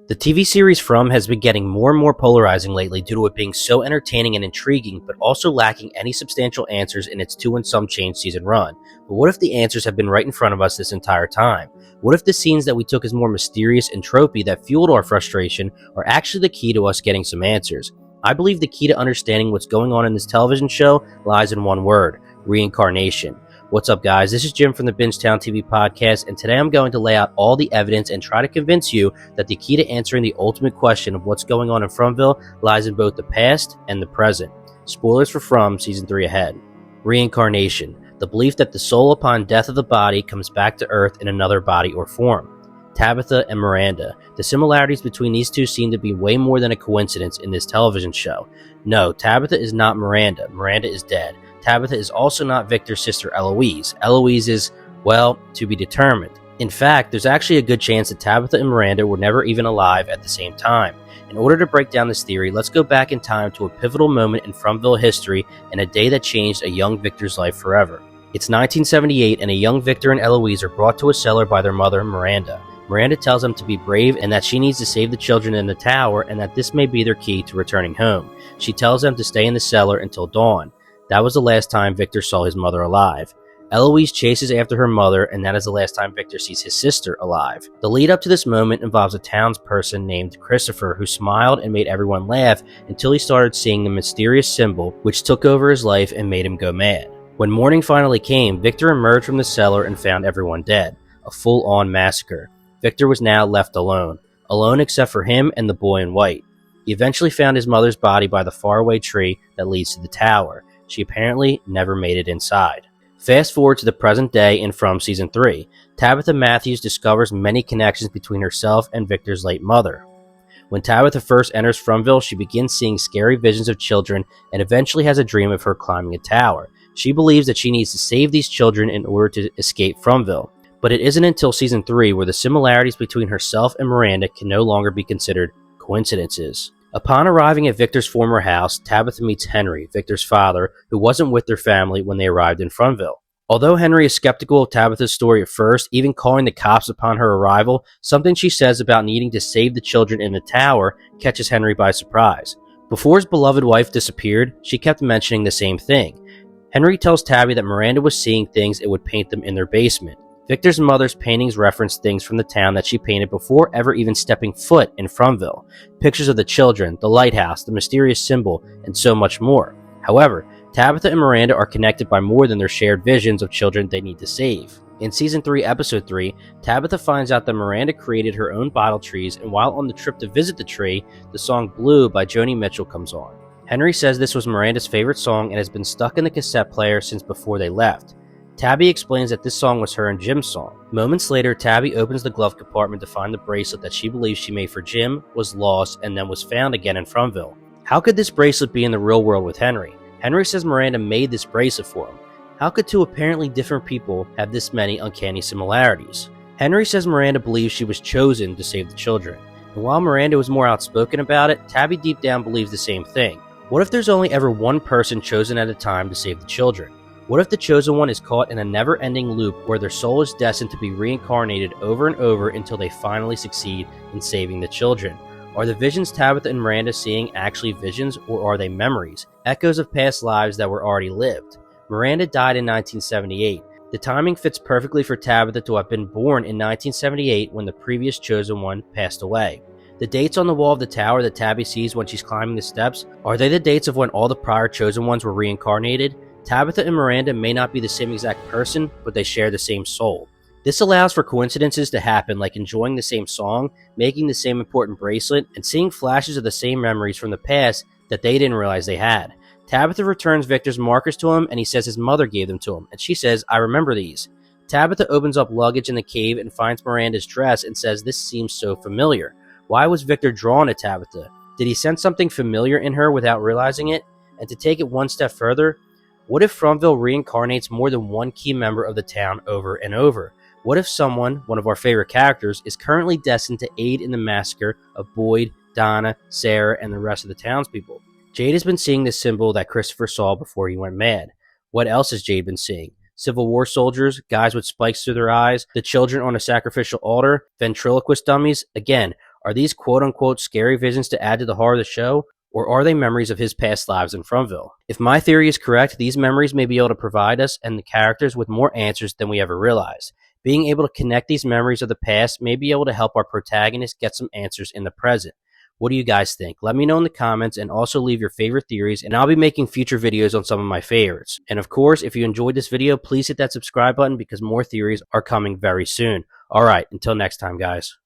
The TV series From has been getting more and more polarizing lately due to it being so entertaining and intriguing, but also lacking any substantial answers in its 2 and some change season run. But what if the answers have been right in front of us this entire time? What if the scenes that we took as more mysterious and tropey that fueled our frustration are actually the key to us getting some answers? I believe the key to understanding what's going on in this television show lies in one word: reincarnation. What's up, guys? This is Jim from the Bingetown TV podcast, and today I'm going to lay out all the evidence and try to convince you that the key to answering the ultimate question of what's going on in FROMILY lies in both the past and the present. Spoilers for From Season 3 ahead. Reincarnation, the belief that the soul upon death of the body comes back to Earth in another body or form. Tabitha and Miranda. The similarities between these two seem to be way more than a coincidence in this television show. No, Tabitha is not Miranda. Miranda is dead. Tabitha is also not Victor's sister Eloise. Eloise is, well, to be determined. In fact, there's actually a good chance that Tabitha and Miranda were never even alive at the same time. In order to break down this theory, let's go back in time to a pivotal moment in FROMILY history and a day that changed a young Victor's life forever. It's 1978 and a young Victor and Eloise are brought to a cellar by their mother, Miranda. Miranda tells them to be brave and that she needs to save the children in the tower and that this may be their key to returning home. She tells them to stay in the cellar until dawn. That was the last time Victor saw his mother alive. Eloise chases after her mother, and that is the last time Victor sees his sister alive. The lead up to this moment involves a townsperson named Christopher who smiled and made everyone laugh until he started seeing the mysterious symbol which took over his life and made him go mad. When morning finally came, Victor emerged from the cellar and found everyone dead. A full-on massacre. Victor was now left alone except for him and the boy in white. He eventually found his mother's body by the faraway tree that leads to the tower. She apparently never made it inside. Fast forward to the present day in From Season 3. Tabitha Matthews discovers many connections between herself and Victor's late mother. When Tabitha first enters FROMILY, she begins seeing scary visions of children and eventually has a dream of her climbing a tower. She believes that she needs to save these children in order to escape FROMILY. But it isn't until Season 3 where the similarities between herself and Miranda can no longer be considered coincidences. Upon arriving at Victor's former house, Tabitha meets Henry, Victor's father, who wasn't with their family when they arrived in FROMILY. Although Henry is skeptical of Tabitha's story at first, even calling the cops upon her arrival, something she says about needing to save the children in the tower catches Henry by surprise. Before his beloved wife disappeared, she kept mentioning the same thing. Henry tells Tabby that Miranda was seeing things it would paint them in their basement. Victor's mother's paintings reference things from the town that she painted before ever even stepping foot in FROMILY. Pictures of the children, the lighthouse, the mysterious symbol, and so much more. However, Tabitha and Miranda are connected by more than their shared visions of children they need to save. In Season 3, Episode 3, Tabitha finds out that Miranda created her own bottle trees, and while on the trip to visit the tree, the song Blue by Joni Mitchell comes on. Henry says this was Miranda's favorite song and has been stuck in the cassette player since before they left. Tabby explains that this song was her and Jim's song. Moments later, Tabby opens the glove compartment to find the bracelet that she believes she made for Jim, was lost, and then was found again in FROMILY. How could this bracelet be in the real world with Henry? Henry says Miranda made this bracelet for him. How could two apparently different people have this many uncanny similarities? Henry says Miranda believes she was chosen to save the children. And while Miranda was more outspoken about it, Tabby deep down believes the same thing. What if there's only ever one person chosen at a time to save the children? What if the chosen one is caught in a never-ending loop where their soul is destined to be reincarnated over and over until they finally succeed in saving the children? Are the visions Tabitha and Miranda seeing actually visions, or are they memories, echoes of past lives that were already lived? Miranda died in 1978. The timing fits perfectly for Tabitha to have been born in 1978 when the previous chosen one passed away. The dates on the wall of the tower that Tabby sees when she's climbing the steps, are they the dates of when all the prior chosen ones were reincarnated? Tabitha and Miranda may not be the same exact person, but they share the same soul. This allows for coincidences to happen, like enjoying the same song, making the same important bracelet, and seeing flashes of the same memories from the past that they didn't realize they had. Tabitha returns Victor's markers to him, and he says his mother gave them to him, and she says, "I remember these." Tabitha opens up luggage in the cave and finds Miranda's dress and says this seems so familiar. Why was Victor drawn to Tabitha? Did he sense something familiar in her without realizing it? And to take it one step further, what if FROMILY reincarnates more than one key member of the town over and over? What if someone, one of our favorite characters, is currently destined to aid in the massacre of Boyd, Donna, Sarah, and the rest of the townspeople? Jade has been seeing this symbol that Christopher saw before he went mad. What else has Jade been seeing? Civil War soldiers, guys with spikes through their eyes, the children on a sacrificial altar, ventriloquist dummies. Again, Are these quote-unquote scary visions to add to the horror of the show, or are they memories of his past lives in FROMILY? If my theory is correct, these memories may be able to provide us and the characters with more answers than we ever realized. Being able to connect these memories of the past may be able to help our protagonist get some answers in the present. What do you guys think? Let me know in the comments, and also leave your favorite theories, and I'll be making future videos on some of my favorites. And of course, if you enjoyed this video, please hit that subscribe button because more theories are coming very soon. Alright, until next time, guys.